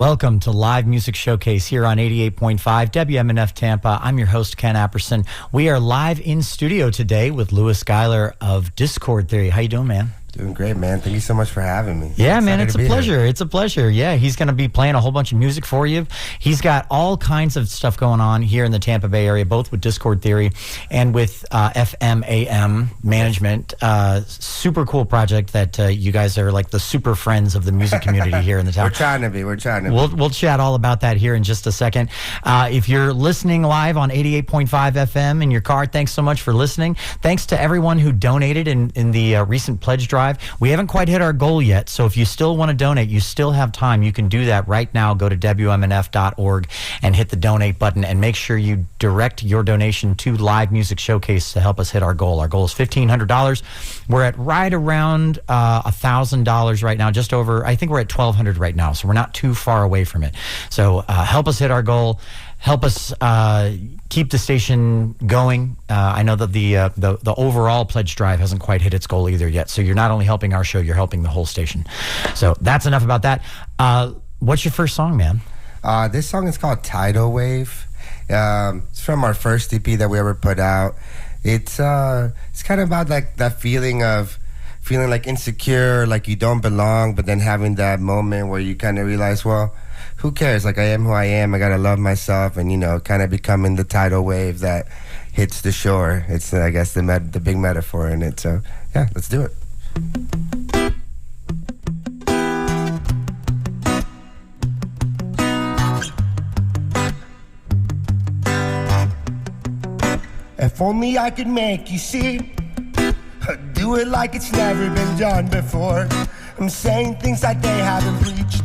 Welcome to Live Music Showcase here on 88.5 WMNF Tampa. I'm your host, Ken Apperson. We are live in studio today with Louis Giler of Discord Theory. How you doing, man? Doing great, man. Thank you so much for having me. Yeah, man, it's a pleasure. It's a pleasure. Yeah, he's going to be playing a whole bunch of music for you. He's got all kinds of stuff going on here in the Tampa Bay area, both with Discord Theory and with FMAM Management. Super cool project that you guys are like the super friends of the music community here in the town. We're trying to be. We'll chat all about that here in just a second. If you're listening live on 88.5 FM in your car, thanks so much for listening. Thanks to everyone who donated in the recent pledge drive. We haven't quite hit our goal yet, so if you still want to donate, you still have time. You can do that right now. Go to WMNF.org and hit the donate button, and make sure you direct your donation to Live Music Showcase to help us hit our goal. Our goal is $1,500. We're at right around $1,000 right now, just over. I think we're at $1,200 right now, so we're not too far away from it. So help us hit our goal. Help us keep the station going. I know that the overall pledge drive hasn't quite hit its goal either yet. So you're not only helping our show, you're helping the whole station. So that's enough about that. What's your first song, man? This song is called Tidal Wave. It's from our first EP that we ever put out. It's kind of about like that feeling of feeling like insecure, like you don't belong, but then having that moment where you kind of realize, well, who cares? Like, I am who I am. I gotta love myself, and kind of becoming the tidal wave that hits the shore. It's, I guess, the big metaphor in it. So, yeah, let's do it. If only I could make you see, do it like it's never been done before. I'm saying things that they haven't preached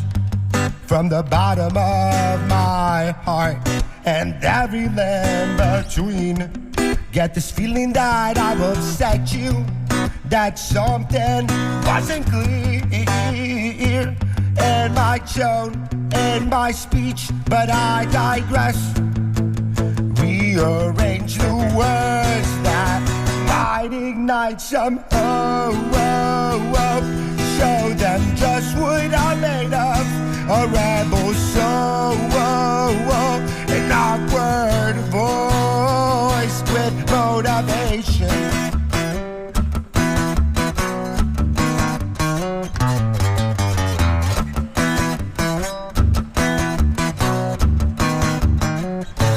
from the bottom of my heart, and every land between. Get this feeling that I've upset you, that something wasn't clear in my tone, in my speech, but I digress. Rearrange the words that might ignite some show them just what I'm made of. A rebel soul, an awkward voice with motivation.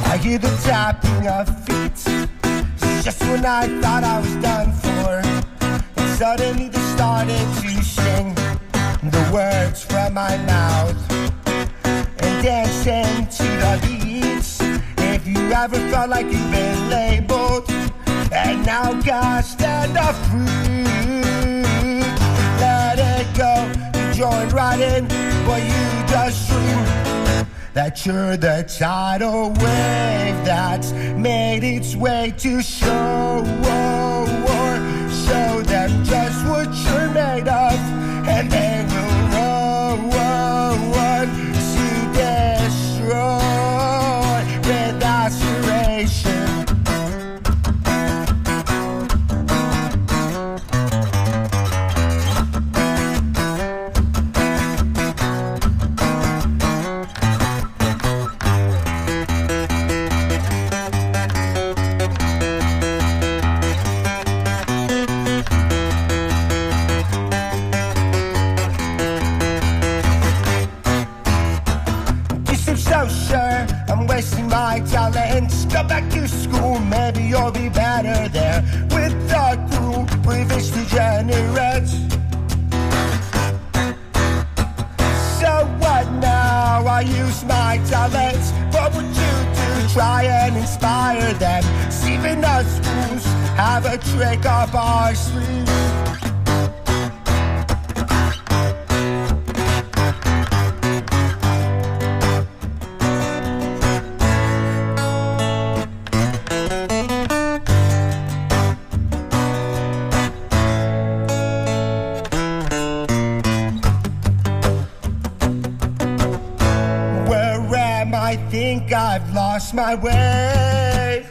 I hear the tapping of feet, just when I thought I was done for, and suddenly they started to sing the words from my mouth and dancing to the beats. If you ever felt like you've been labeled and now can't stand up free, let it go, you join right in, but you just dream that you're the tidal wave that's made its way to show them just what you're made of, and they will run to destroy with aspiration. My talents, go back to school, maybe you'll be better there. With the crew, previous degenerates. So what now? I use my talents. What would you do? Try and inspire them. Even us fools have a trick up our sleeve. I think I've lost my way.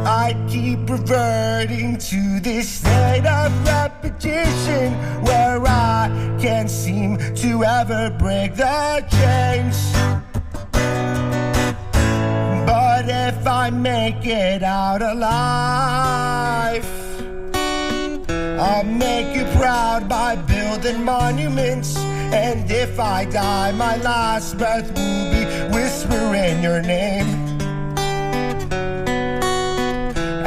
I I keep reverting to this state of repetition where I can't seem to ever break the chains. But if I make it out alive, I'll make you proud by building monuments. And if I die, my last breath will be whispering your name,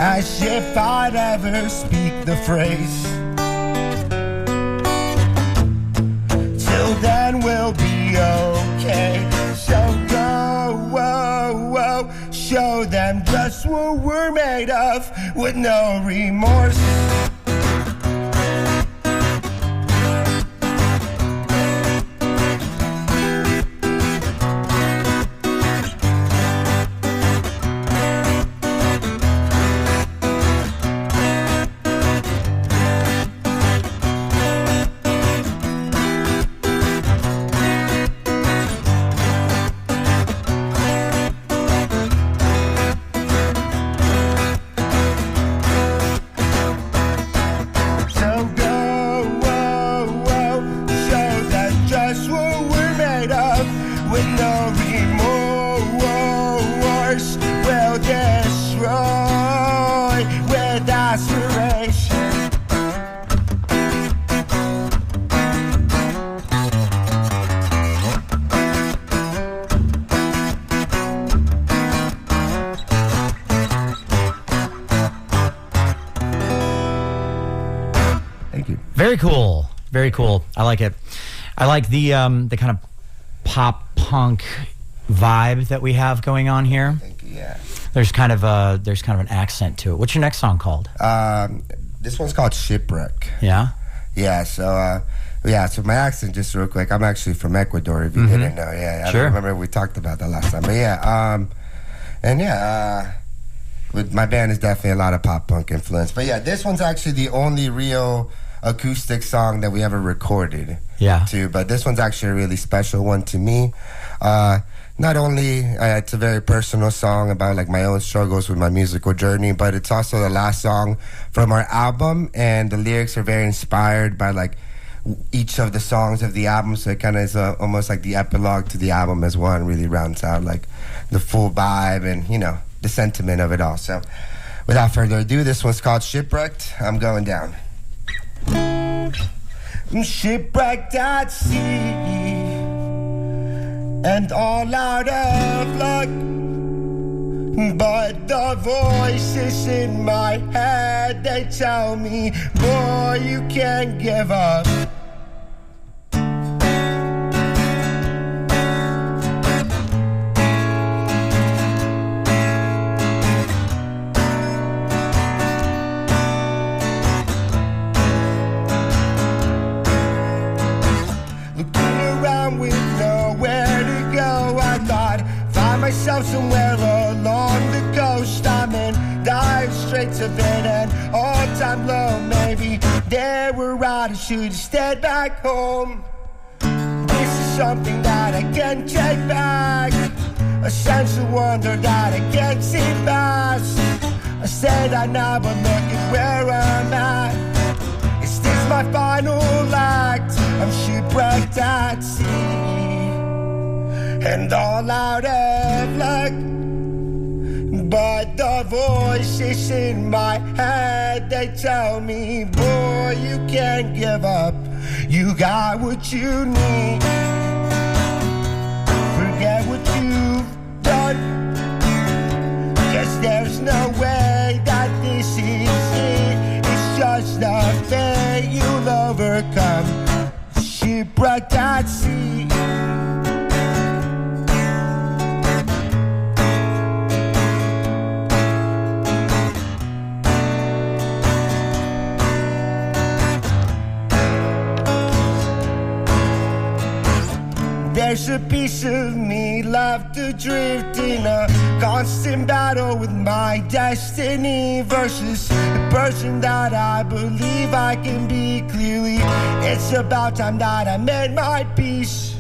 as if I'd ever speak the phrase. Till then we'll be okay. So go, whoa, whoa, show them just what we're made of with no remorse. Very cool. Very cool. I like it. I like the kind of pop punk vibe that we have going on here. Thank you. Yeah. There's kind of an accent to it. What's your next song called? This one's called Shipwreck. Yeah. Yeah. So so my accent, just real quick, I'm actually from Ecuador. If you didn't know, I Sure. remember we talked about that last time. But with my band is definitely a lot of pop punk influence. But yeah, this one's actually the only real acoustic song that we ever recorded. Yeah. But this one's actually a really special one to me. Not only it's a very personal song about like my own struggles with my musical journey, but it's also the last song from our album, and the lyrics are very inspired by like each of the songs of the album. So it kind of is almost like the epilogue to the album as well, and really rounds out like the full vibe and the sentiment of it all. So without further ado, this one's called Shipwrecked. I'm going down. I'm shipwrecked at sea and all out of luck, but the voices in my head, they tell me, boy, you can't give up. Myself somewhere along the coast, I'm in dire straits of it, and all-time low. Maybe they were right, I should have stayed back home. This is something that I can't take back, a sense of wonder that I can't see past. I said I now, but look at where I'm at. Is this my final act? I'm shipwrecked at sea and all out of luck, but the voices in my head, they tell me, boy, you can't give up. You got what you need. Forget what you've done, 'cause there's no way that this is it. It's just a fate you'll overcome. Shipwrecked at sea. There's a piece of me left to drift in a constant battle with my destiny versus the person that I believe I can be. Clearly, it's about time that I made my peace.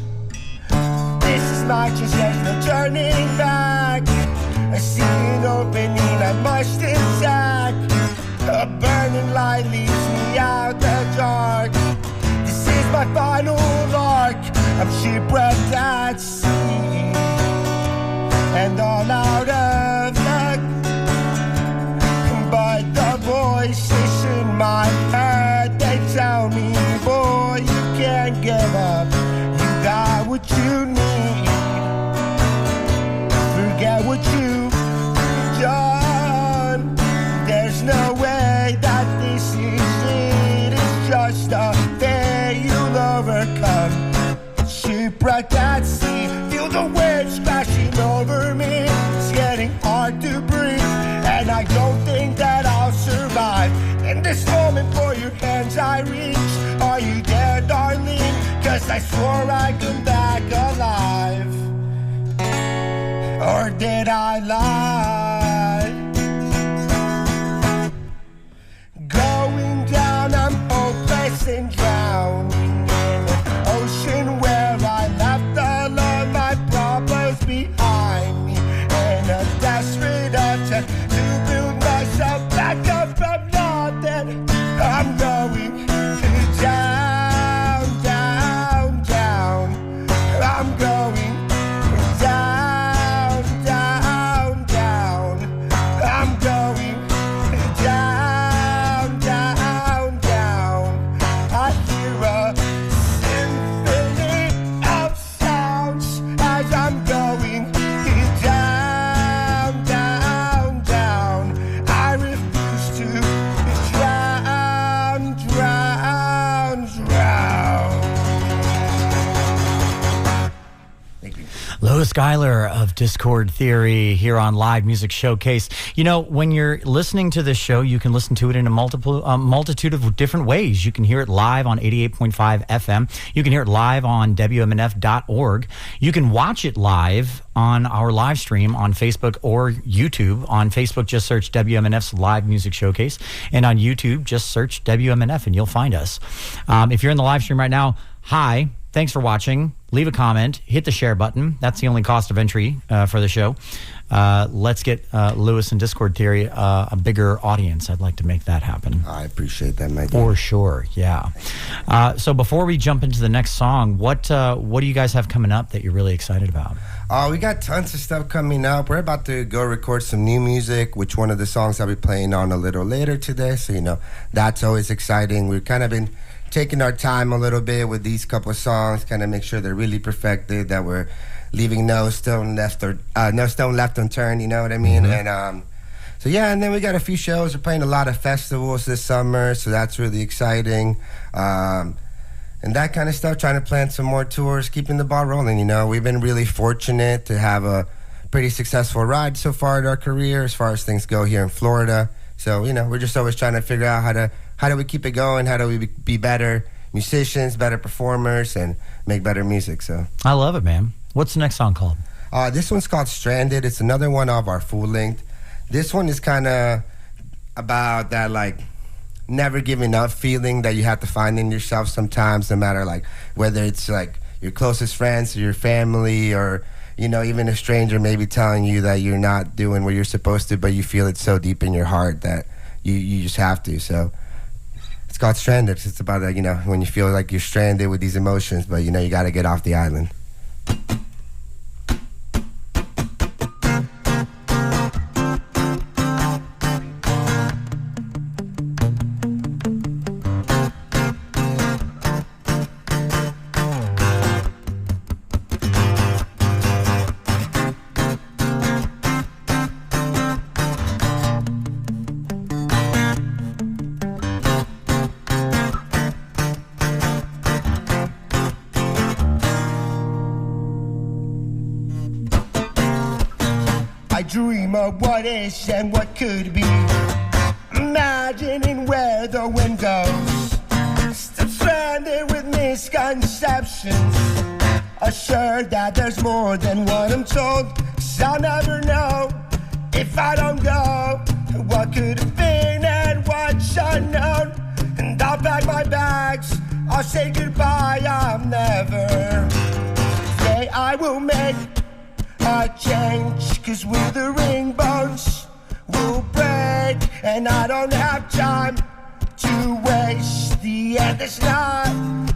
This is my choice, there's no turning back. I see an opening I must attack. A burning light leads me out the dark. This is my final arc. I'm shipwrecked at sea and all out of luck. But the voices in my head, they tell me, boy, you can't give up. You got what you need. Forget what you've done. There's no way that this is it. It's just a day you'll overcome. Shipwrecked at sea, feel the waves crashing over me. It's getting hard to breathe, and I don't think that I'll survive. In this moment for your hands I reach. Are you there, darling? 'Cause I swore I'd come back alive. Or did I lie? Going down, I'm hopeless and drowning in an ocean where I left all of my problems behind me. In a desperate attempt to build myself back up from nothing, I'm going down, down, down. I'm going down, down, down. I'm going down, down, down. I hear a symphony of sounds as I'm going down, down, down. I refuse to drown, drown, drown. Thank you. Louis Giler of Discord Theory here on Live Music Showcase. You know, when you're listening to this show, you can listen to it in a multitude of different ways. You can hear it live on 88.5 FM. You can hear it live on WMNF.org. You can watch it live on our live stream on Facebook or YouTube. On Facebook, just search WMNF's Live Music Showcase. And on YouTube, just search WMNF and you'll find us. If you're in the live stream right now, hi. Thanks for watching. Leave a comment. Hit the share button. That's the only cost of entry for the show. Let's get Louis and Discord Theory a bigger audience. I'd like to make that happen. I appreciate that, Mike. For sure, yeah. So before we jump into the next song, what do you guys have coming up that you're really excited about? We got tons of stuff coming up. We're about to go record some new music, which one of the songs I'll be playing on a little later today. So, you know, that's always exciting. We've kind of been taking our time a little bit with these couple of songs, kind of make sure they're really perfected, that we're leaving no stone left unturned, you know what I mean? Mm-hmm. And so yeah, and then we got a few shows. We're playing a lot of festivals this summer, so that's really exciting. And that kind of stuff, trying to plan some more tours, keeping the ball rolling, you know. We've been really fortunate to have a pretty successful ride so far in our career as far as things go here in Florida. So, you know, we're just always trying to figure out how do we keep it going? How do we be better musicians, better performers, and make better music? So I love it, man. What's the next song called? This one's called Stranded. It's another one of our full length. This one is kind of about that, like, never giving up feeling that you have to find in yourself sometimes, no matter, like, whether it's, like, your closest friends or your family or, you know, even a stranger maybe telling you that you're not doing what you're supposed to, but you feel it so deep in your heart that you just have to. So it's called Stranded. It's about, like, you know, when you feel like you're stranded with these emotions, but, you know, you got to get off the island. I dream of what is and what could be, imagining where the wind goes, still stranded with misconceptions, assured that there's more than what I'm told, 'cause I'll never know if I don't go, what could have been and what's unknown, and I'll pack my bags, I'll say goodbye, I'll never say I will make a change, 'cause withering bones will break, and I don't have time to waste. The end is not,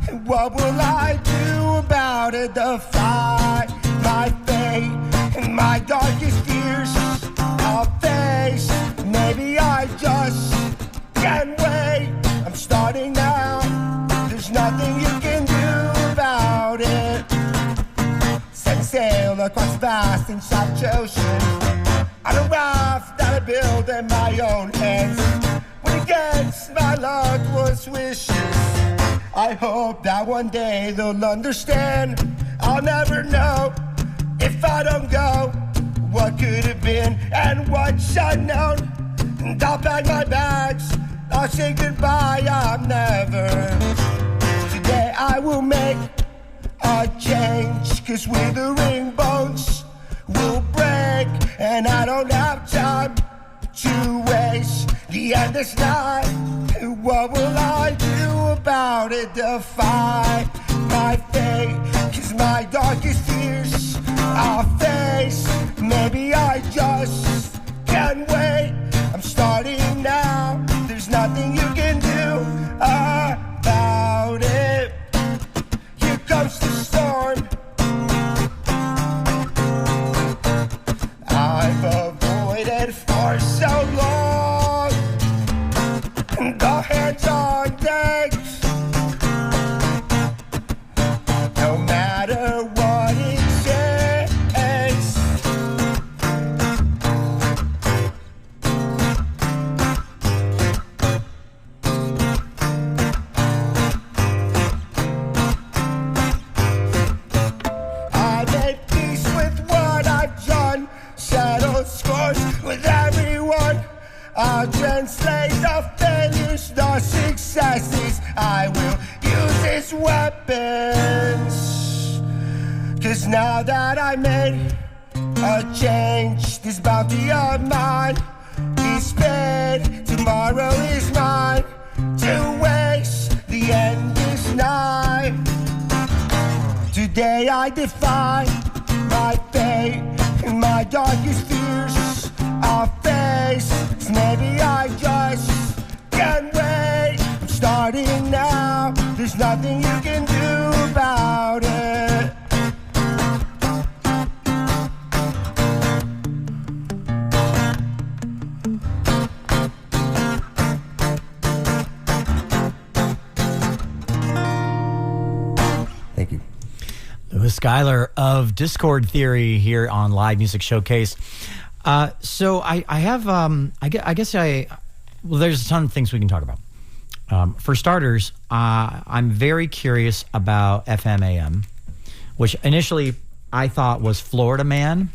and what will I do about it? Defy my fate and my darkest fears I'll face. Maybe I just can't wait. I'm starting now, there's nothing you can do about it. Set sail across vast and soft ocean on a raft that I build in my own hands. When against my loved ones' wishes, I hope that one day they'll understand. I'll never know if I don't go what could have been and what's unknown. And I'll pack my bags, I'll say goodbye, I'm never. Today I will make a change, 'cause withering bones will break, and I don't have time to waste. The end is not, what will I do about it? Defy my fate, 'cause my darkest fears I'll face. Maybe I just can't wait. I'm starting now, there's nothing you can do about it. Here comes the storm, I've avoided for so long. The hands on deck, no matter what it takes. I made peace with what I've done, settled scores with everyone. I'll translate the failures, the successes. I will use as weapons. 'Cause now that I made a change, this bounty of mine is spent. Tomorrow is mine to waste. The end is nigh. Today I defy my fate and my darkest fears I'll face. Maybe I just can't wait. I'm starting now, there's nothing you can do about it. Thank you. Louis Giler of Discord Theory here on Live Music Showcase. So I have, well, there's a ton of things we can talk about. For starters, I'm very curious about FMAM, which initially I thought was Florida Man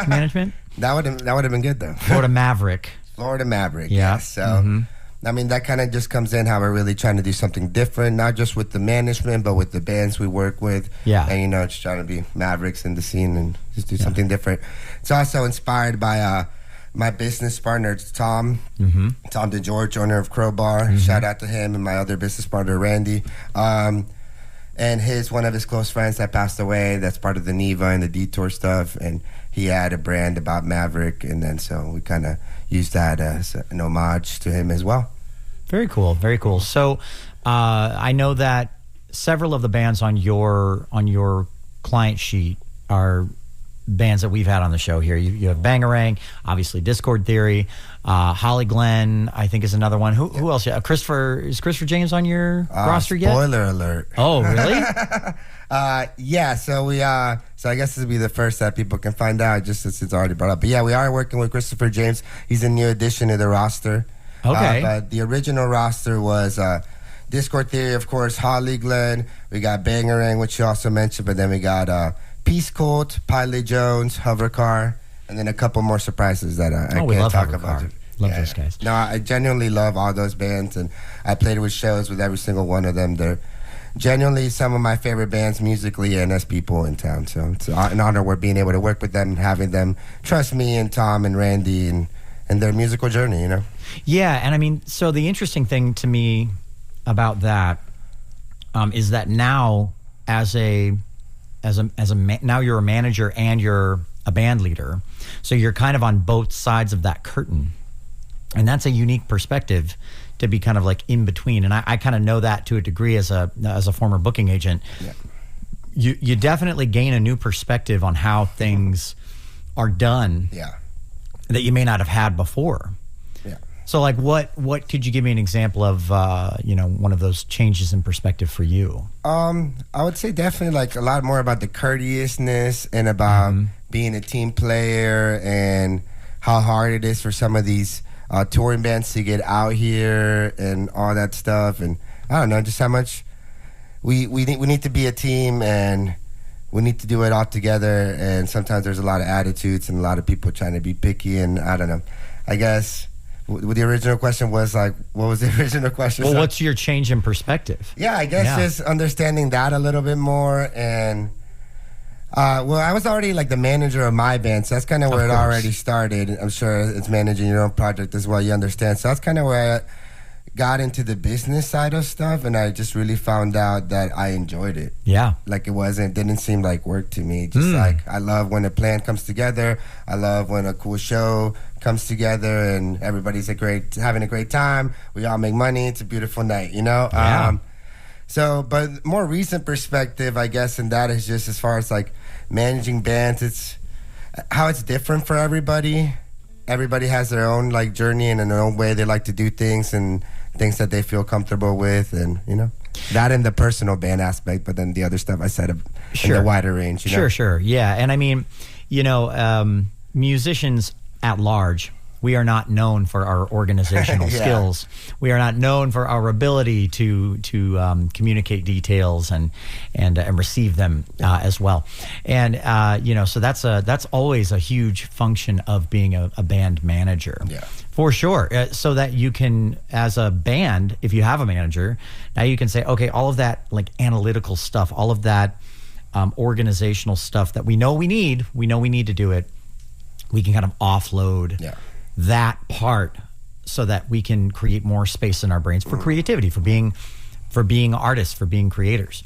Management. That would have been good though. Florida Maverick. Florida Maverick. Yeah. Yes. So, I mean, that kind of just comes in how we're really trying to do something different, not just with the management, but with the bands we work with. Yeah. And, just trying to be Mavericks in the scene and just do something different. It's also inspired by my business partner, Tom. Tom DeGeorge, owner of Crowbar. Shout out to him and my other business partner, Randy. And one of his close friends that passed away, that's part of the Neva and the Detour stuff. And he had a brand about Maverick. And then so we kind of used that as an homage to him as well. Very cool. Very cool. So I know that several of the bands on your client sheet are bands that we've had on the show here. You have Bangarang, obviously Discord Theory, Holly Glenn, I think is another one. Who else? Is Christopher James on your roster yet? Spoiler alert. Oh, really? Yeah, so I guess this will be the first that people can find out, just since it's already brought up. But yeah, we are working with Christopher James. He's a new addition to the roster. Okay. But the original roster was Discord Theory, of course, Holly Glenn. We got Bangarang, which you also mentioned, but then we got Peace Cult, Pilot Jones, Hovercar, and then a couple more surprises that I can't talk about. Love those guys. No, I genuinely love all those bands, and I played with shows with every single one of them. They're genuinely some of my favorite bands musically and as people in town. So it's an honor we're being able to work with them and having them trust me and Tom and Randy and their musical journey, Yeah, and I mean, so the interesting thing to me about that is that now now you're a manager and you're a band leader. So you're kind of on both sides of that curtain. And that's a unique perspective to be kind of like in between. And I kind of know that to a degree as a former booking agent. Yeah. You definitely gain a new perspective on how things are done that you may not have had before. Yeah. So like what could you give me an example of, one of those changes in perspective for you? I would say definitely like a lot more about the courteousness and about being a team player and how hard it is for some of these touring bands to get out here and all that stuff. And I don't know, just how much we need to be a team and we need to do it all together. And sometimes there's a lot of attitudes and a lot of people trying to be picky. And I don't know, I guess the original question was like, what was the original question? Well, what's your change in perspective? Yeah, I guess just understanding that a little bit more. And I was already like the manager of my band, so that's kind of where it already started. I'm sure it's managing your own project as well, you understand. So that's kind of where I got into the business side of stuff, and I just really found out that I enjoyed it. Yeah. Like didn't seem like work to me. Just like, I love when a plan comes together. I love when a cool show comes together and everybody's having a great time. We all make money. It's a beautiful night, you know? Yeah. But more recent perspective, I guess, and that is just as far as like managing bands, it's how it's different for everybody. Everybody has their own like journey and their own way they like to do things and things that they feel comfortable with, and that in the personal band aspect, but then the other stuff I said in the wider range. Sure, yeah. And I mean, musicians at large, we are not known for our organizational skills. We are not known for our ability to communicate details and receive them as well. And so that's always a huge function of being a band manager. Yeah. For sure. So that you can, as a band, if you have a manager, now you can say, okay, all of that like analytical stuff, all of that organizational stuff that we know we need to do it, we can kind of offload that part so that we can create more space in our brains for creativity, for being artists, for being creators.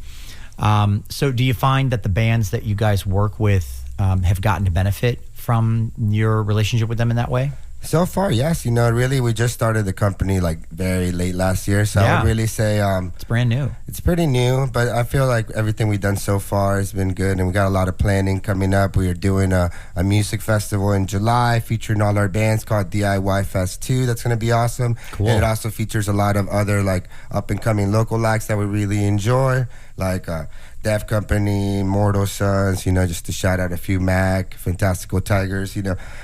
So do you find that the bands that you guys work with have gotten to benefit from your relationship with them in that way? So far, yes. Really, we just started the company like very late last year. So I would really say it's brand new. It's pretty new, but I feel like everything we've done so far has been good. And we got a lot of planning coming up. We are doing a music festival in July featuring all our bands called DIY Fest 2. That's going to be awesome. Cool. And it also features a lot of other like up-and-coming local acts that we really enjoy, like Def Company, Mortal Sons, just to shout out a few, Mac, Fantastical Tigers,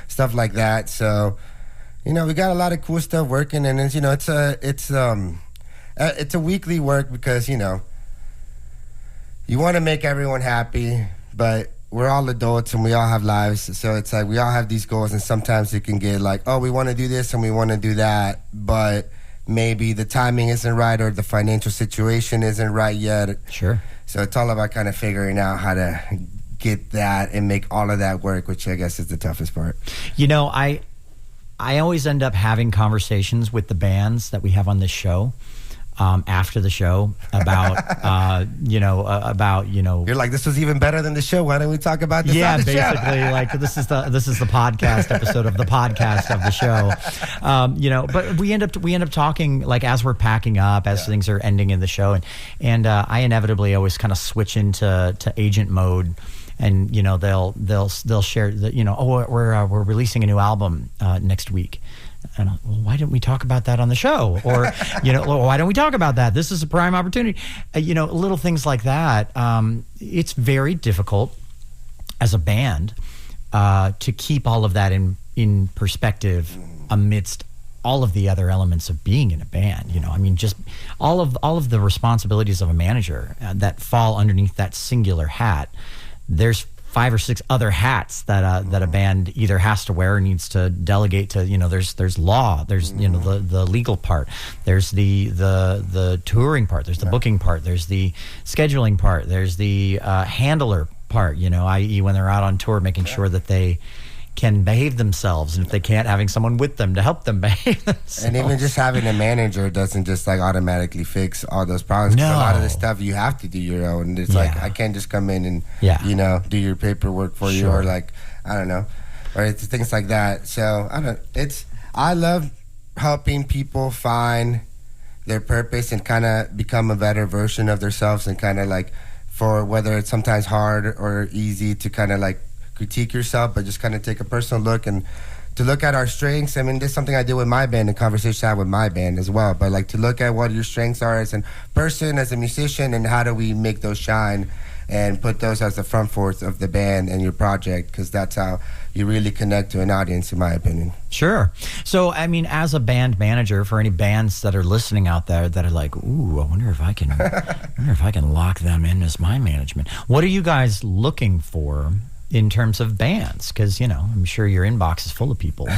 stuff like that. So, we got a lot of cool stuff working, and it's a weekly work because, you want to make everyone happy, but we're all adults and we all have lives. So it's like we all have these goals, and sometimes it can get like, oh, we want to do this and we want to do that, but maybe the timing isn't right or the financial situation isn't right yet. Sure. So it's all about kind of figuring out how to get that and make all of that work, which I guess is the toughest part. I always end up having conversations with the bands that we have on this show after the show about, You're like, this was even better than the show. Why don't we talk about this? Yeah, basically, like this is the podcast episode of the podcast of the show. But we end up talking like as we're packing up, as things are ending in the show, and I inevitably always kind of switch into agent mode. And they'll share that we're releasing a new album next week, and why didn't we talk about that on the show? Or why don't we talk about that? This is a prime opportunity. Little things like that. It's very difficult as a band to keep all of that in perspective amidst all of the other elements of being in a band. Just all of the responsibilities of a manager that fall underneath that singular hat. There's 5 or 6 other hats that a band either has to wear or needs to delegate to. There's law, there's the legal part, there's the touring part, there's the booking part, there's the scheduling part, there's the handler part. I.e. when they're out on tour, making sure that they can behave themselves, and if they can't, having someone with them to help them behave themselves. And even just having a manager doesn't just like automatically fix all those problems. 'Cause No. a lot of the stuff you have to do your own. It's like I can't just come in and do your paperwork for you, or like I don't know, or it's things like that. So I love helping people find their purpose and kind of become a better version of themselves, and kind of like, for whether it's sometimes hard or easy to kind of like critique yourself, but just kind of take a personal look and to look at our strengths. I mean, this is something I do with my band and conversation I have with my band as well, but like to look at what your strengths are as a person, as a musician, and how do we make those shine and put those as the front force of the band and your project, because that's how you really connect to an audience, in my opinion. Sure. So, I mean, as a band manager, for any bands that are listening out there that are like, ooh, I wonder if I can lock them in as my management. What are you guys looking for in terms of bands? Because, I'm sure your inbox is full of people.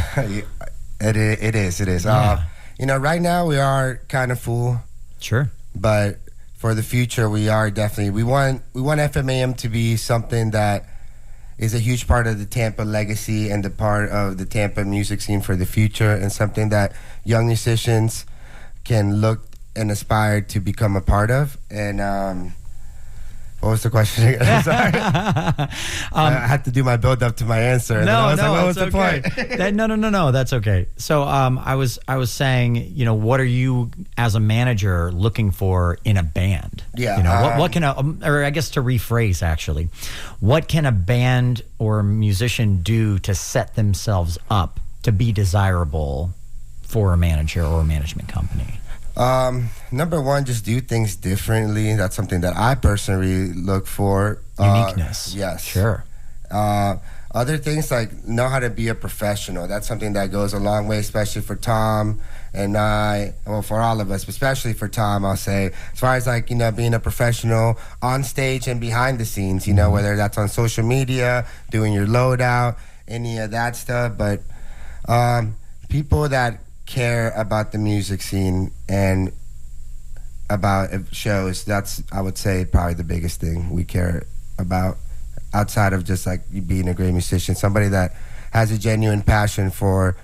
It is. Yeah. Right now we are kind of full. Sure. But for the future, we are definitely, we want FMAM to be something that is a huge part of the Tampa legacy and the part of the Tampa music scene for the future, and something that young musicians can look and aspire to become a part of. And what was the question again? I'm sorry. I had to do my build up to my answer. And I was like, what was the point? No, that's okay. So I was saying, what are you as a manager looking for in a band? Yeah. What can or I guess to rephrase actually, what can a band or musician do to set themselves up to be desirable for a manager or a management company? Number one, just do things differently. That's something that I personally look for. Uniqueness. Yes. Sure. Other things like know how to be a professional. That's something that goes a long way, especially for Tom and I. Well, for all of us, but especially for Tom, I'll say. As far as like, being a professional on stage and behind the scenes, whether that's on social media, doing your loadout, any of that stuff. But people that care about the music scene and about shows, that's, I would say, probably the biggest thing we care about, outside of just like being a great musician. Somebody that has a genuine passion for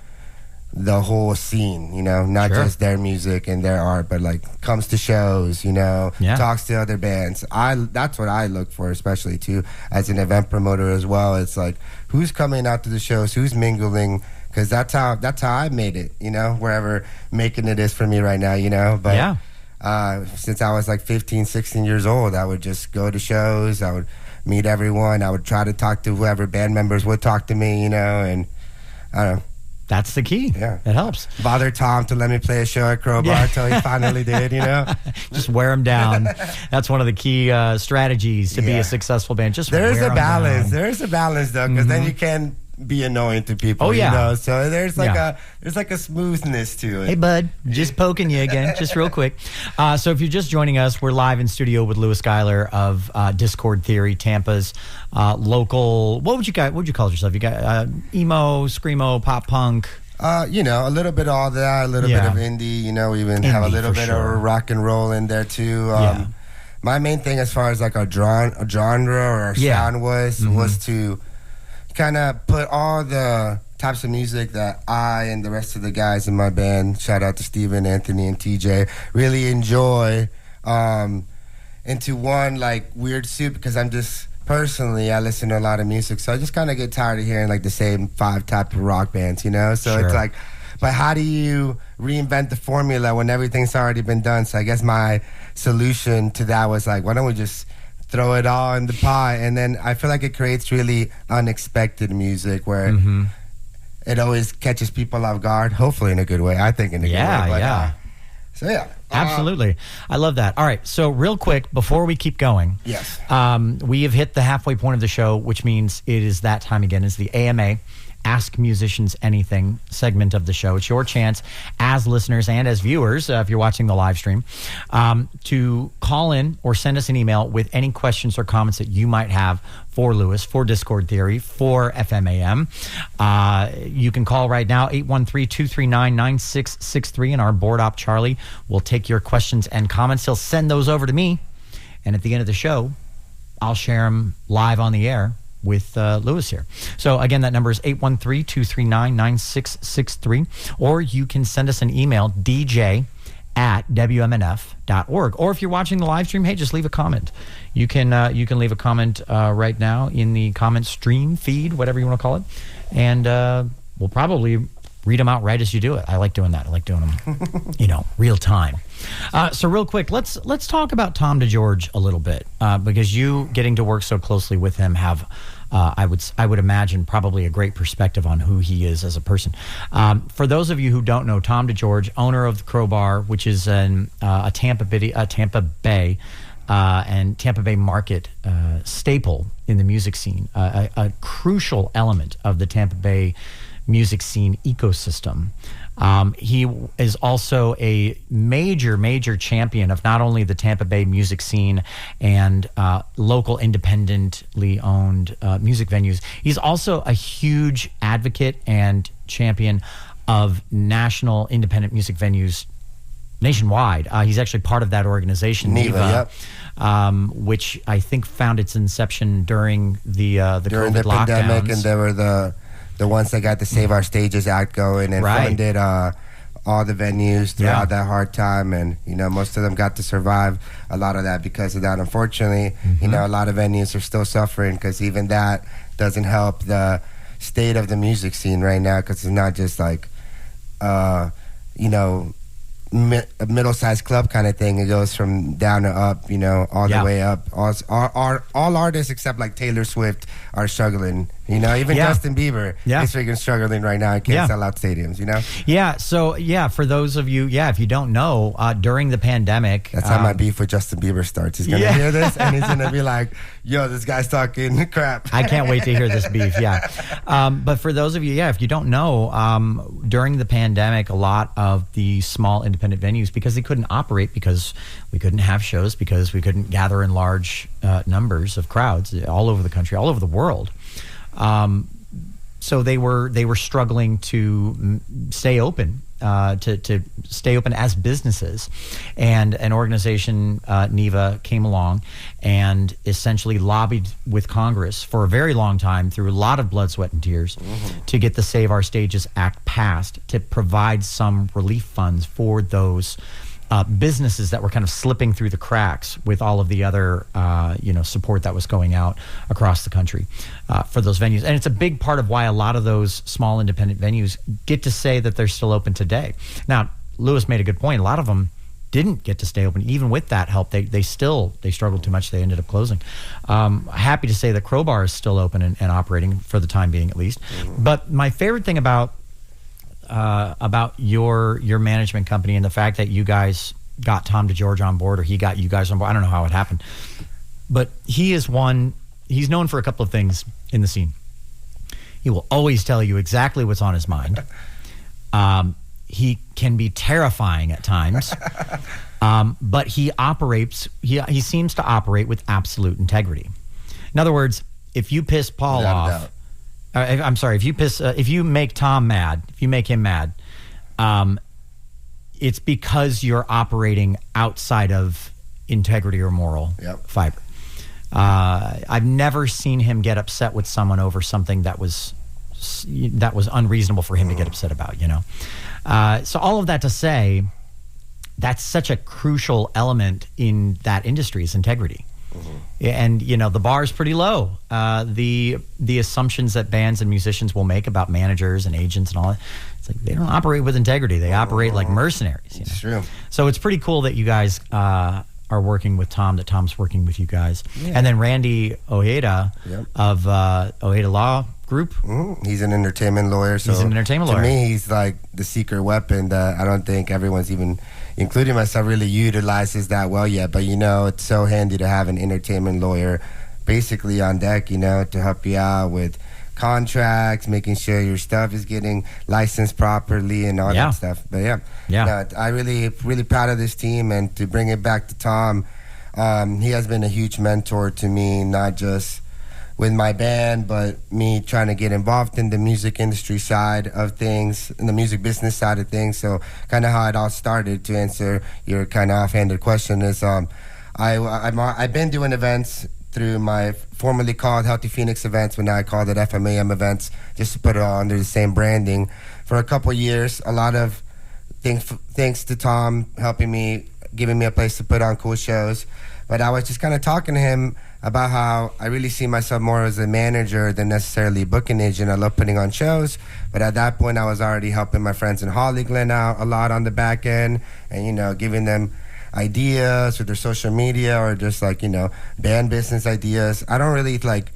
the whole scene, not Sure. just their music and their art, but like comes to shows, talks to other bands. That's what I look for, especially too as an event promoter as well. It's like, who's coming out to the shows, who's mingling, because that's how I made it, wherever making it is for me right now, But since I was like 15, 16 years old, I would just go to shows. I would meet everyone. I would try to talk to whoever band members would talk to me, and I don't know. That's the key. Yeah. It helps. Bother Tom to let me play a show at Crowbar until he finally did, Just wear them down. That's one of the key strategies to be a successful band. Just There's wear a 'em balance. down. There's a balance, though, because then you can be annoying to people. Oh, yeah. So there's like a smoothness to it. Hey, bud, just poking you again, just real quick. So if you're just joining us, we're live in studio with Louis Giler of Discord Theory, Tampa's local. What would you call yourself? You got emo, screamo, pop punk. A little bit of all that, a little bit of indie. We even have a Indie, little for bit sure. of rock and roll in there too. My main thing, as far as like our genre or our sound was to kind of put all the types of music that I and the rest of the guys in my band, shout out to Steven, Anthony, and TJ, really enjoy into one like weird soup, because I'm just personally, I listen to a lot of music, so I just kind of get tired of hearing like the same 5 type of rock bands, So Sure. it's like, but how do you reinvent the formula when everything's already been done? So I guess my solution to that was like, why don't we just throw it all in the pot? And then I feel like it creates really unexpected music where it always catches people off guard, hopefully in a good way. I think in a good way. But, so yeah. Absolutely. I love that. All right. So real quick, before we keep going. Yes. We have hit the halfway point of the show, which means it is that time again. It's the AMA, Ask Musicians Anything segment of the show. It's your chance as listeners and as viewers, if you're watching the live stream, to call in or send us an email with any questions or comments that you might have for Louis, for Discord Theory, for FMAM. You can call right now, 813-239-9663, and our board op, Charlie, will take your questions and comments. He'll send those over to me, and at the end of the show, I'll share them live on the air with Lewis here. So again, that number is 813-239-9663, or you can send us an email, dj@wmnf.org. Or if you're watching the live stream, hey, just leave a comment. You can leave a comment right now in the comment stream feed, whatever you want to call it, and we'll probably read them out right as you do it. I like doing that. I like doing them, real time. So real quick, let's talk about Tom DeGeorge a little bit, because you getting to work so closely with him have, I would imagine, probably a great perspective on who he is as a person. For those of you who don't know, Tom DeGeorge, owner of the Crowbar, which is a Tampa Bay and Tampa Bay market staple in the music scene, a crucial element of the Tampa Bay music scene ecosystem. He is also a major champion of not only the Tampa Bay music scene and local independently owned music venues. He's also a huge advocate and champion of national independent music venues nationwide. He's actually part of that organization, NEVA, which I think found its inception during the COVID lockdowns. Pandemic, and there were the ones that got the Save Our Stages Act going and funded all the venues throughout that hard time. And, most of them got to survive a lot of that because of that. Unfortunately, a lot of venues are still suffering because even that doesn't help the state of the music scene right now, because it's not just like, a middle-sized club kind of thing. It goes from down to up, all the way up. All artists except like Taylor Swift are struggling. Even Justin Bieber is freaking struggling right now. He can't sell out stadiums, Yeah, so, for those of you, if you don't know, during the pandemic... That's how my beef with Justin Bieber starts. He's going to hear this, and he's going to be like, yo, this guy's talking crap. I can't wait to hear this beef, but for those of you, if you don't know, during the pandemic, a lot of the small independent venues, because they couldn't operate, because we couldn't have shows, because we couldn't gather in large numbers of crowds all over the country, all over the world. So they were struggling to stay open, to stay open as businesses, and an organization, NEVA, came along and essentially lobbied with Congress for a very long time through a lot of blood, sweat, and tears to get the Save Our Stages Act passed to provide some relief funds for those businesses that were kind of slipping through the cracks with all of the other, support that was going out across the country for those venues. And it's a big part of why a lot of those small independent venues get to say that they're still open today. Now, Lewis made a good point. A lot of them didn't get to stay open. Even with that help, they struggled too much. They ended up closing. Happy to say that Crowbar is still open and operating for the time being, at least. But my favorite thing about your management company and the fact that you guys got Tom DeGeorge on board, or he got you guys on board. I don't know how it happened, but he's known for a couple of things in the scene. He will always tell you exactly what's on his mind. He can be terrifying at times, but he seems to operate with absolute integrity. In other words, if you piss Paul off, I'm sorry, if you make Tom mad, if you make him mad, it's because you're operating outside of integrity or moral fiber. I've never seen him get upset with someone over something that was unreasonable for him to get upset about, So all of that to say, that's such a crucial element in that industry is integrity. And the bar is pretty low. The assumptions that bands and musicians will make about managers and agents and all that, it's like they don't operate with integrity. They operate like mercenaries. It's true. So it's pretty cool that you guys are working with Tom. That Tom's working with you guys, and then Randy Ojeda of Ojeda Law Group. He's an entertainment lawyer. So he's an entertainment lawyer. To me, he's like the secret weapon that I don't think everyone's even, including myself, really utilizes that well yet. But it's so handy to have an entertainment lawyer basically on deck, to help you out with contracts, making sure your stuff is getting licensed properly and all that stuff. But I really proud of this team, and to bring it back to Tom, he has been a huge mentor to me, not just with my band, but me trying to get involved in the music industry side of things, in the music business side of things. So kind of how it all started, to answer your kind of offhanded question, is I've been doing events through my formerly called Healthy Phoenix Events, when now I called it FMAM Events, just to put it all under the same branding, for a couple years. A lot of thanks to Tom helping me, giving me a place to put on cool shows. But I was just kind of talking to him about how I really see myself more as a manager than necessarily a booking agent. I love putting on shows, but at that point I was already helping my friends in Holly Glen out a lot on the back end, and, you know, giving them ideas with their social media, or just like, you know, band business ideas. I don't really like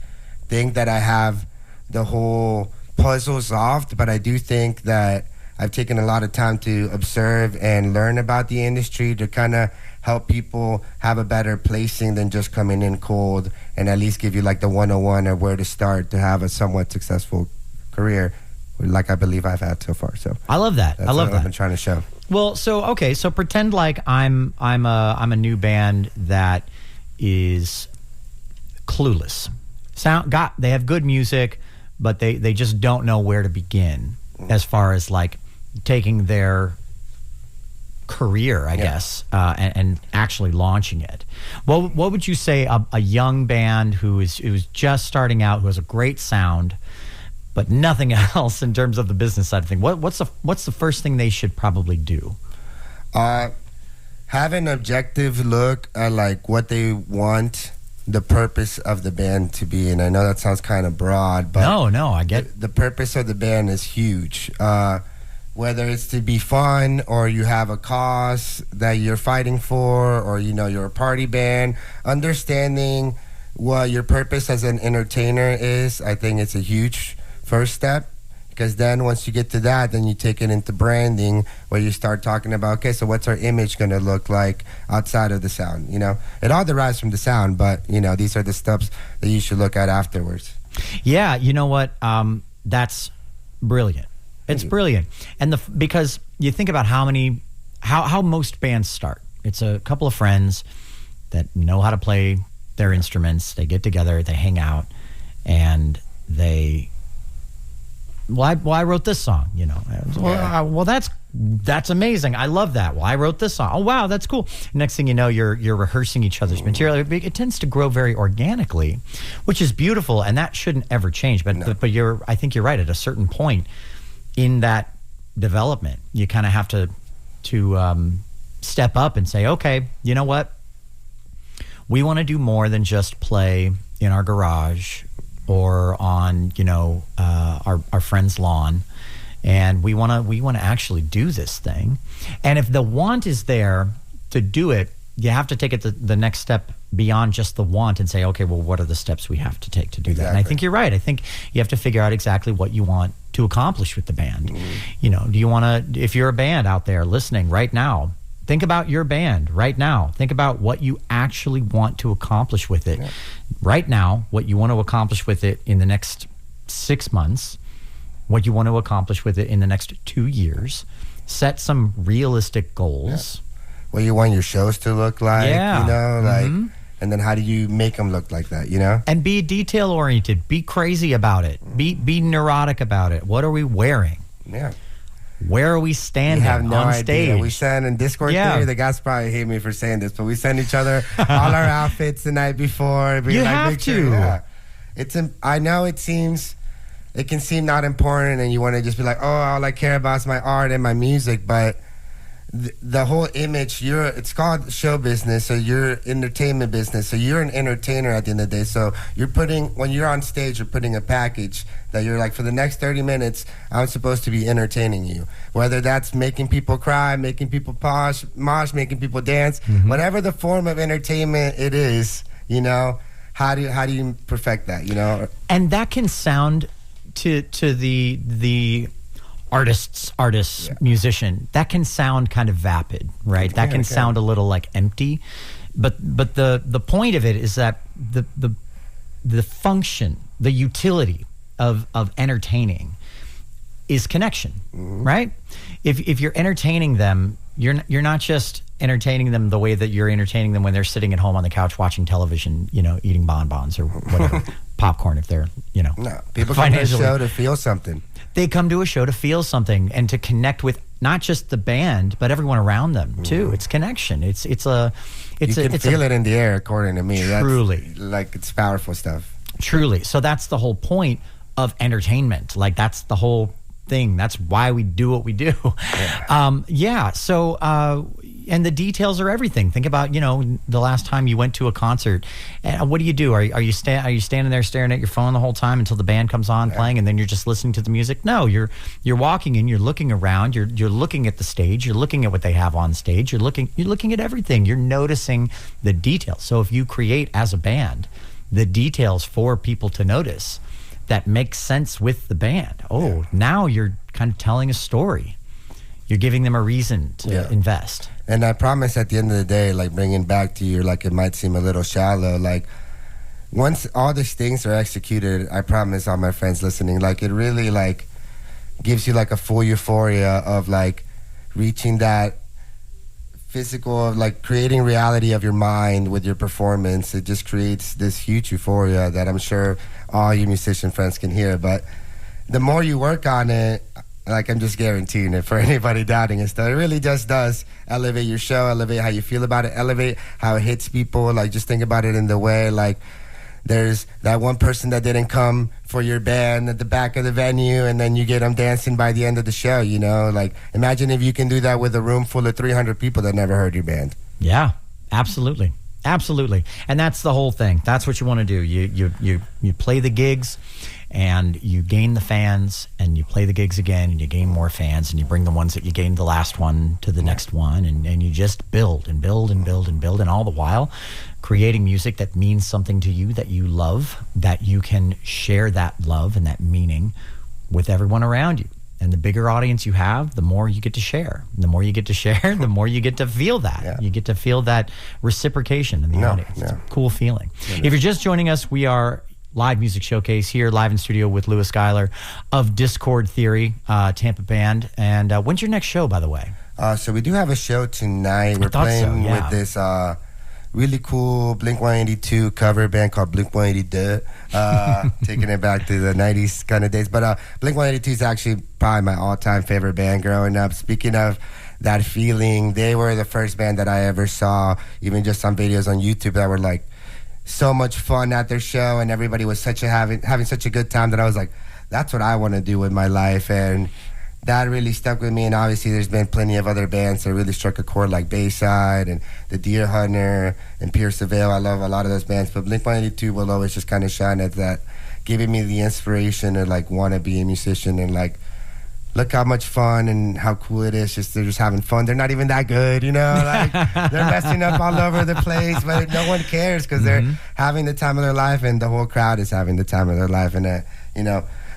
think that I have the whole puzzle solved, but I do think that I've taken a lot of time to observe and learn about the industry to kind of help people have a better placing than just coming in cold, and at least give you like the 101 of where to start to have a somewhat successful career, like I believe I've had so far. So I love that. That's I love what that. I've been trying to show. Well, so okay, so pretend like I'm a new band that is clueless. They have good music, but they just don't know where to begin as far as like taking their career, I guess, and actually launching it. What would you say a young band who is just starting out, who has a great sound, but nothing else in terms of the business side of things? What's the first thing they should probably do? Have an objective look at like what they want the purpose of the band to be. And I know that sounds kind of broad, but no, I get the purpose of the band is huge. Whether it's to be fun, or you have a cause that you're fighting for, or, you know, you're a party band, understanding what your purpose as an entertainer is, I think it's a huge first step. Because then once you get to that, then you take it into branding, where you start talking about, okay, so what's our image going to look like outside of the sound? You know, it all derives from the sound, but, you know, these are the steps that you should look at afterwards. Yeah, you know what? That's brilliant. It's brilliant. And because you think about how most bands start. It's a couple of friends that know how to play their instruments. They get together, they hang out, and I wrote this song, you know. Well, that's amazing. I love that. Well, I wrote this song. Oh, wow, that's cool. Next thing you know, you're rehearsing each other's material. It tends to grow very organically, which is beautiful, and that shouldn't ever change. But I think you're right. At a certain point in that development, you kind of have to step up and say, okay, you know what? We want to do more than just play in our garage or on, you know, our friend's lawn, and we want to actually do this thing. And if the want is there to do it, you have to take it the next step beyond just the want and say, okay, well, what are the steps we have to take to do that? And I think you're right. I think you have to figure out exactly what you want to accomplish with the band. You know, do you want to, if you're a band out there listening right now, think about your band right now. Think about what you actually want to accomplish with it right now, what you want to accomplish with it in the next 6 months, what you want to accomplish with it in the next 2 years. Set some realistic goals. What you want your shows to look like, you know, like, and then how do you make them look like that, you know? And be detail oriented. Be crazy about it. Be neurotic about it. What are we wearing? Yeah. Where are we standing have no on idea. stage? We send in Discord theory. The guys probably hate me for saying this, but we send each other all our outfits the night before. You have to. Yeah. I know it can seem not important, and you want to just be like, oh, all I care about is my art and my music, but the whole image, it's called show business, so you're entertainment business, so you're an entertainer at the end of the day. So when you're on stage, you're putting a package that you're like, for the next 30 minutes, I'm supposed to be entertaining you. Whether that's making people cry, making people mosh, making people dance, whatever the form of entertainment it is, you know, how do you perfect that, you know? And that can sound to the artist, musician, that can sound kind of vapid, right? That can sound a little like empty, but the point of it is that the function, the utility of entertaining is connection, right? If you're entertaining them, you're not just entertaining them the way that you're entertaining them when they're sitting at home on the couch watching television, you know, eating bonbons or whatever, popcorn if they're, you know. No, people come to a show to feel something. They come to a show to feel something and to connect with not just the band, but everyone around them too. It's connection. It's you can feel it in the air, according to me. Truly. That's, like, it's powerful stuff. Truly. So that's the whole point of entertainment. Like, that's the whole thing. That's why we do what we do. Yeah. So, and the details are everything. Think about, the last time you went to a concert. And what do? Are you standing there staring at your phone the whole time until the band comes on playing, and then you're just listening to the music? No, you're walking in, you're looking around, you're looking at the stage, you're looking at what they have on stage, you're looking at everything. You're noticing the details. So if you create as a band the details for people to notice that makes sense with the band, now you're kind of telling a story. You're giving them a reason to invest. And I promise at the end of the day, like, bringing back to you, like, it might seem a little shallow, like, once all these things are executed, I promise all my friends listening, like, it really, like, gives you, like, a full euphoria of, like, reaching that physical, like, creating reality of your mind with your performance. It just creates this huge euphoria that I'm sure all you musician friends can hear. But the more you work on it, like, I'm just guaranteeing it for anybody doubting it stuff, it really just does elevate your show, elevate how you feel about it, elevate how it hits people. Like, just think about it in the way, like, there's that one person that didn't come for your band at the back of the venue, and then you get them dancing by the end of the show, Like, imagine if you can do that with a room full of 300 people that never heard your band. Yeah, absolutely. Absolutely. And that's the whole thing. That's what you want to do. You play the gigs, and you gain the fans, and you play the gigs again, and you gain more fans, and you bring the ones that you gained the last one to the next one, and you just build and build and build and build, and all the while creating music that means something to you, that you love, that you can share that love and that meaning with everyone around you. And the bigger audience you have, the more you get to share. The more you get to share, the more you get to feel that. Yeah. You get to feel that reciprocation in the audience. It's a cool feeling. If you're just joining us, we are live music showcase here, live in studio with Louis Giler of Discord Theory, Tampa band. And when's your next show, by the way? So we do have a show tonight. We're playing with this really cool Blink-182 cover band called Blink-182, taking it back to the 90s kind of days. But Blink-182 is actually probably my all-time favorite band growing up. Speaking of that feeling, they were the first band that I ever saw, even just on videos on YouTube, that were like so much fun at their show, and everybody was having such a good time that I was like, that's what I want to do with my life. And that really stuck with me. And obviously there's been plenty of other bands that really struck a chord, like Bayside and The Deer Hunter and Pierce the Veil. I love a lot of those bands, but Blink-182 will always just kind of shine at that, giving me the inspiration to, like, want to be a musician. And, like, look how much fun and how cool it is. They're just having fun. They're not even that good, like, they're messing up all over the place, but no one cares because they're having the time of their life, and the whole crowd is having the time of their life. And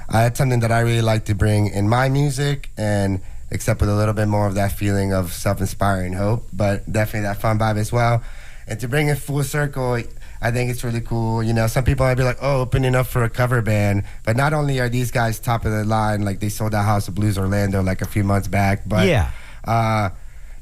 that's something that I really like to bring in my music, and except with a little bit more of that feeling of self-inspiring hope, but definitely that fun vibe as well. And to bring it full circle, I think it's really cool. Some people might be like, opening up for a cover band, but not only are these guys top of the line, like, they sold out House of Blues Orlando like a few months back, but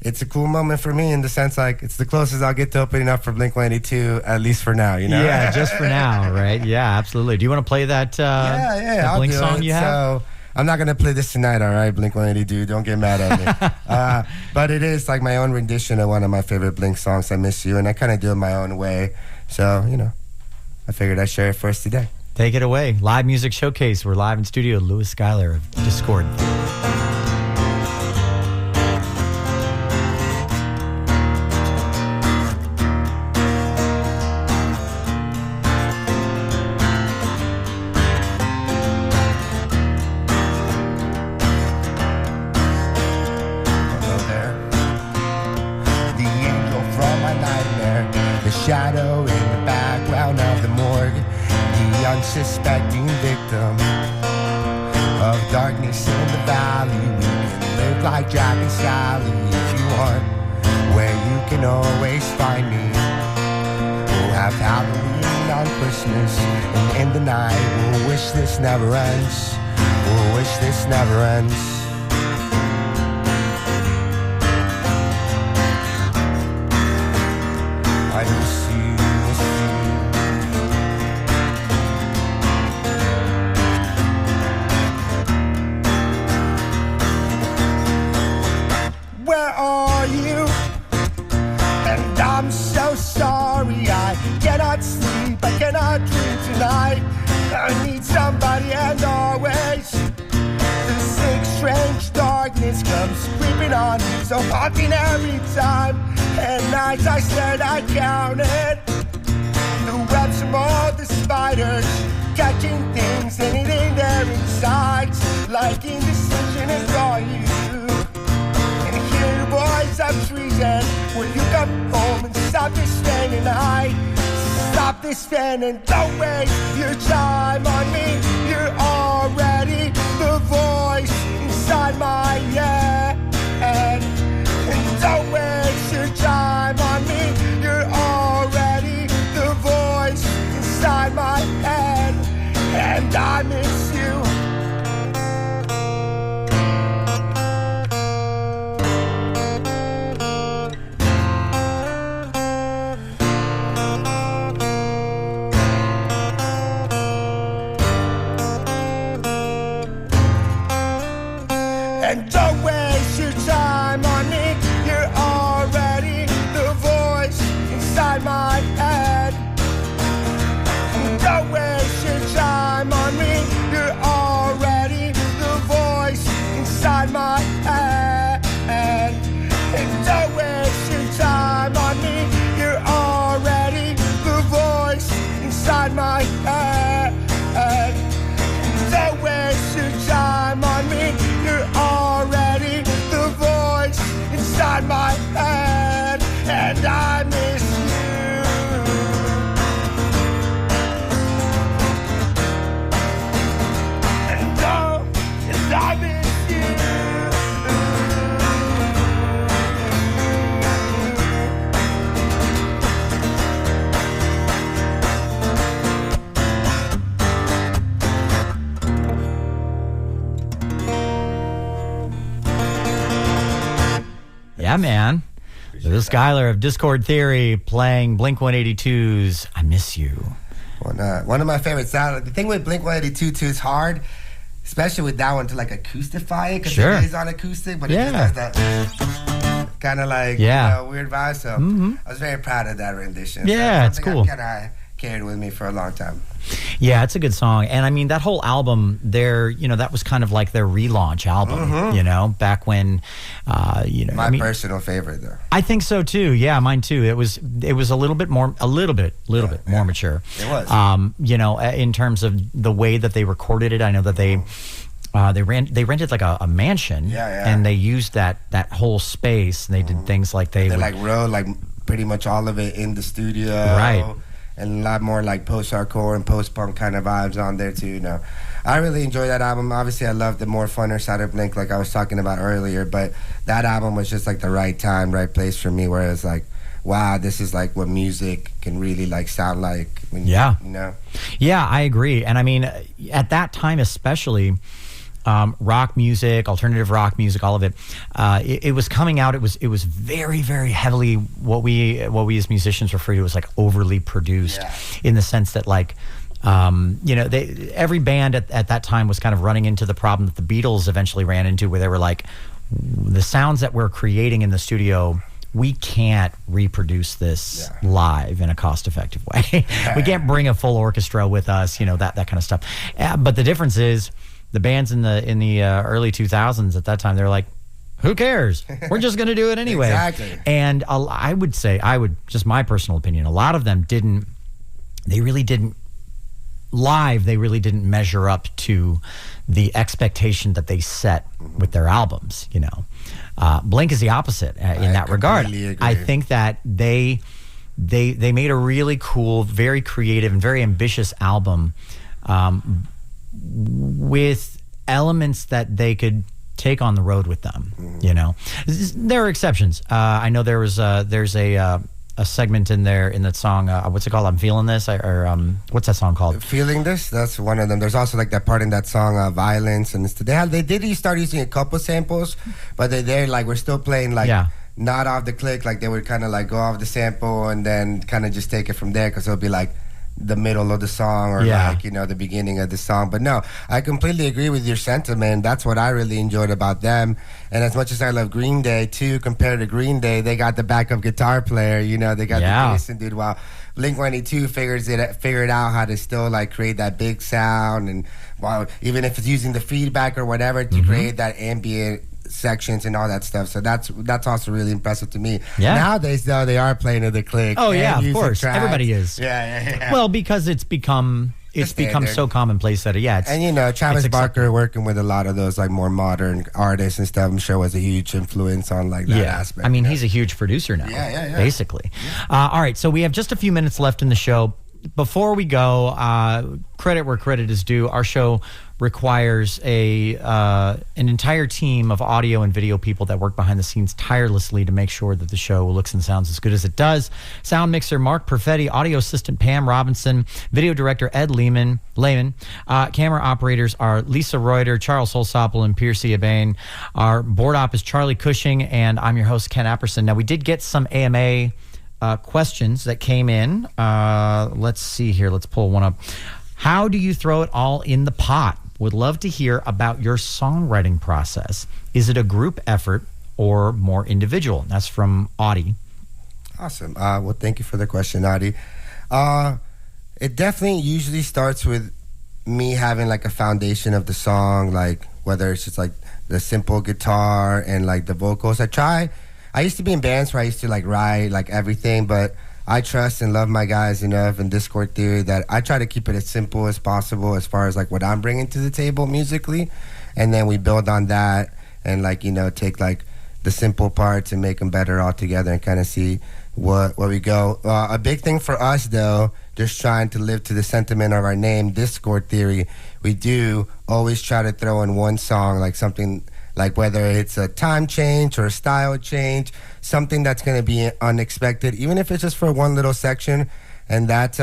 it's a cool moment for me in the sense, like, it's the closest I'll get to opening up for Blink-182, at least for now, Yeah, just for now, right? Yeah, absolutely. Do you want to play that that Blink song you have? So, I'm not going to play this tonight, all right, Blink-182, don't get mad at me. But it is, like, my own rendition of one of my favorite Blink songs, I Miss You, and I kind of do it my own way. So, I figured I'd share it for us today. Take it away. Live music showcase. We're live in studio. Louis Giler of Discord. Shadow in the background of the morgue, the unsuspecting victim of darkness in the valley. We can live like Jack and Sally if you want, where you can always find me. We'll have Halloween on Christmas, and in the night we'll wish this never ends. We'll wish this never ends. I miss you, miss you. on, so haunting every time. And nights I said I counted the webs from all the spiders, catching things, anything there inside, like indecision and call you. And hear the voice of treason, will you come home and stop this standing night? Stop this standing, don't waste your time on me. You're already the voice inside my head. And don't waste your time on me. You're already the voice inside my head. And I miss you. And don't waste your time on me. You're already the voice inside my head. And don't waste your time on me. You're already the voice inside my head. And don't waste your time on me. You're already the voice inside my head. And don't waste your time on me. You're already the voice inside my head, and I miss you. And I miss you. Yeah, man. This Giler of Discord Theory playing Blink-182's I Miss You. One of my favorite sounds. The thing with Blink-182 too is hard, especially with that one, to like acoustify it, because it is on acoustic, but it just does that kind of like weird vibe. So I was very proud of that rendition. Yeah, it's cool. I carried with me for a long time. Yeah, it's a good song. And I mean, that whole album, that was kind of like their relaunch album, back when, My personal favorite, though. I think so, too. Yeah, mine, too. It was a little bit more more mature. It was. In terms of the way that they recorded it. I know that they rented like a mansion. And they used that whole space. And they did things like they wrote like pretty much all of it in the studio. Right. And a lot more like post-hardcore and post-punk kind of vibes on there too. I really enjoy that album. Obviously, I love the more funner side of Blink, like I was talking about earlier. But that album was just like the right time, right place for me, where it's like, wow, this is like what music can really like sound like. Yeah, I agree. And I mean, at that time especially, rock music, alternative rock music, all of it, it was coming out. It was very, very heavily what we as musicians refer to as like overly produced, in the sense that like, every band at that time was kind of running into the problem that the Beatles eventually ran into, where they were like, the sounds that we're creating in the studio, we can't reproduce this live in a cost-effective way. We can't bring a full orchestra with us, that kind of stuff. But the difference is, the bands in the early 2000s at that time, they're like, who cares? We're just going to do it anyway. Exactly. And I would just my personal opinion, a lot of them they really didn't measure up to the expectation that they set with their albums. Blink is the opposite in that regard. Agree. I think that they made a really cool, very creative, and very ambitious album, with elements that they could take on the road with them. There are exceptions. I know there's a segment in there in that song, what's it called, I'm Feeling This, what's that song called? Feeling This, that's one of them. There's also like that part in that song, Violence, and they did start using a couple samples, but they're like, we're still playing like not off the click, like they would kind of like go off the sample and then kind of just take it from there, because it'll be like the middle of the song or the beginning of the song. But no, I completely agree with your sentiment. That's what I really enjoyed about them. And as much as I love Green Day too, compared to Green Day, they got the backup guitar player, they got the bassist dude, while Blink-182 figured out how to still like create that big sound, and while even if it's using the feedback or whatever to create that ambient sections and all that stuff. So that's also really impressive to me. Yeah. Nowadays, though, they are playing to the click. Oh yeah, and of using course, tracks. everybody is. Yeah. Well, because it's become so commonplace that it's, And Travis it's Barker working with a lot of those like more modern artists and stuff, I'm sure was a huge influence on like that aspect. I mean, he's a huge producer now. Yeah. Basically. All right, so we have just a few minutes left in the show. Before we go, credit where credit is due. Our show requires an entire team of audio and video people that work behind the scenes tirelessly to make sure that the show looks and sounds as good as it does. Sound mixer Mark Perfetti, audio assistant Pam Robinson, video director Ed Lehman. Camera operators are Lisa Reuter, Charles Holsopple, and Piercy Abane. Our board op is Charlie Cushing, and I'm your host, Ken Apperson. Now, we did get some AMA questions that came in. Let's see here. Let's pull one up. How do you throw it all in the pot? Would love to hear about your songwriting process. Is it a group effort or more individual? That's from Audie. Awesome. Well, thank you for the question, Audie. It definitely usually starts with me having like a foundation of the song, like whether it's just like the simple guitar and like the vocals. I used to be in bands where I used to like write like everything, but I trust and love my guys enough in Discord Theory that I try to keep it as simple as possible as far as like what I'm bringing to the table musically, and then we build on that and like take like the simple parts and make them better all together and kind of see where we go. A big thing for us though, just trying to live to the sentiment of our name, Discord Theory, we do always try to throw in one song, like something like whether it's a time change or a style change, something that's going to be unexpected, even if it's just for one little section. And that's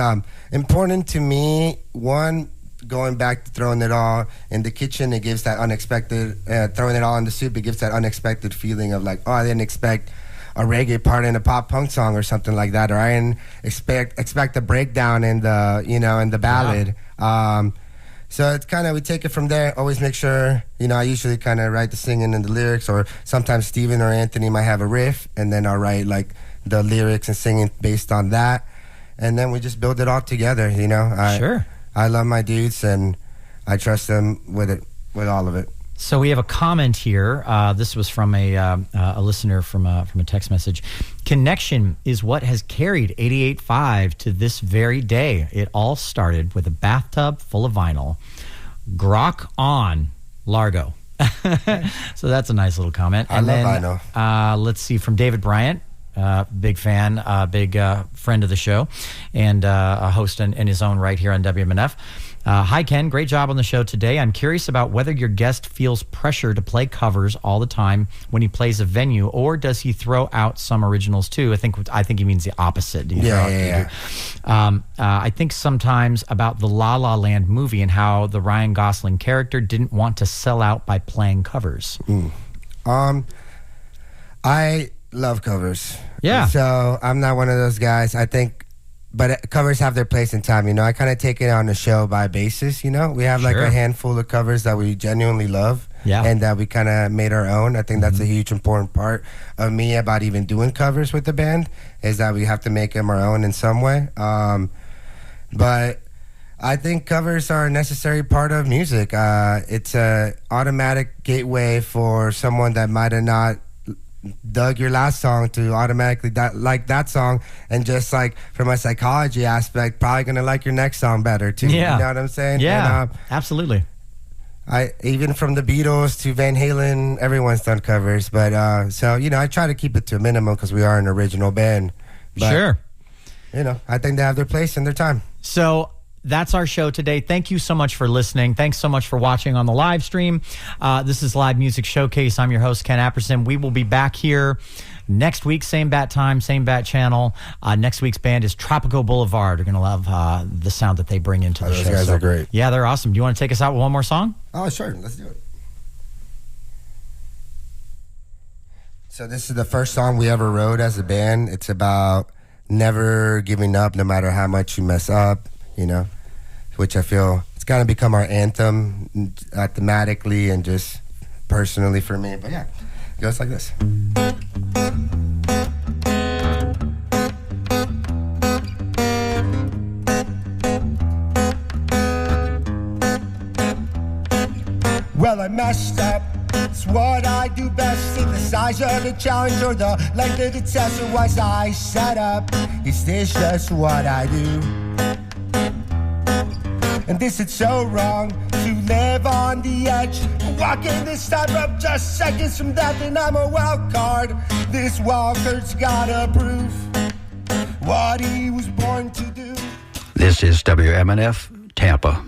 important to me. One, going back to throwing it all in the kitchen, it gives that unexpected, throwing it all in the soup, it gives that unexpected feeling of like, oh, I didn't expect a reggae part in a pop punk song or something like that, or I didn't expect a breakdown in the, in the ballad. Yeah. So it's kind of, we take it from there, always make sure, I usually kind of write the singing and the lyrics, or sometimes Steven or Anthony might have a riff, and then I'll write like the lyrics and singing based on that. And then we just build it all together, Sure. I love my dudes and I trust them with all of it. So we have a comment here. This was from a listener from a text message. Connection is what has carried 88.5 to this very day. It all started with a bathtub full of vinyl. Grok on Largo. So that's a nice little comment. I love vinyl. Let's see, from David Bryant. Big fan, big friend of the show, and a host in his own right here on WMNF. Hi, Ken. Great job on the show today. I'm curious about whether your guest feels pressure to play covers all the time when he plays a venue, or does he throw out some originals too? I think he means the opposite. Yeah. I think sometimes about the La La Land movie and how the Ryan Gosling character didn't want to sell out by playing covers. I love covers. Yeah. So I'm not one of those guys. I think, but covers have their place in time. I kind of take it on a show by basis. We have like a handful of covers that we genuinely love. Yeah. And that we kind of made our own. I think that's a huge important part of me about even doing covers with the band, is that we have to make them our own in some way. But I think covers are a necessary part of music. It's a automatic gateway for someone that might have not dug your last song to automatically like that song, and just like from a psychology aspect, probably gonna like your next song better too. Yeah. You know what I'm saying? Yeah, And, absolutely. even from the Beatles to Van Halen, everyone's done covers, but so I try to keep it to a minimum because we are an original band. But, Sure. I think they have their place and their time. So that's our show today. Thank you so much for listening. Thanks so much for watching on the live stream. This is Live Music Showcase. I'm your host, Ken Apperson. We will be back here next week, same bat time, same bat channel. Next week's band is Tropico Boulevard. You're going to love the sound that they bring into the show. Those guys are great. Yeah, they're awesome. Do you want to take us out with one more song? Oh, sure. Let's do it. So this is the first song we ever wrote as a band. It's about never giving up no matter how much you mess up. Which I feel it's kind of become our anthem thematically and just personally for me. But yeah, it goes like this. Well, I messed up It's what I do best. In the size of the challenge or the length of the test, or was I set up? Is this just what I do? And this it's so wrong to live on the edge, walking this tightrope just seconds from death, and I'm a wild card. This walker's gotta prove what he was born to do. This is WMNF Tampa.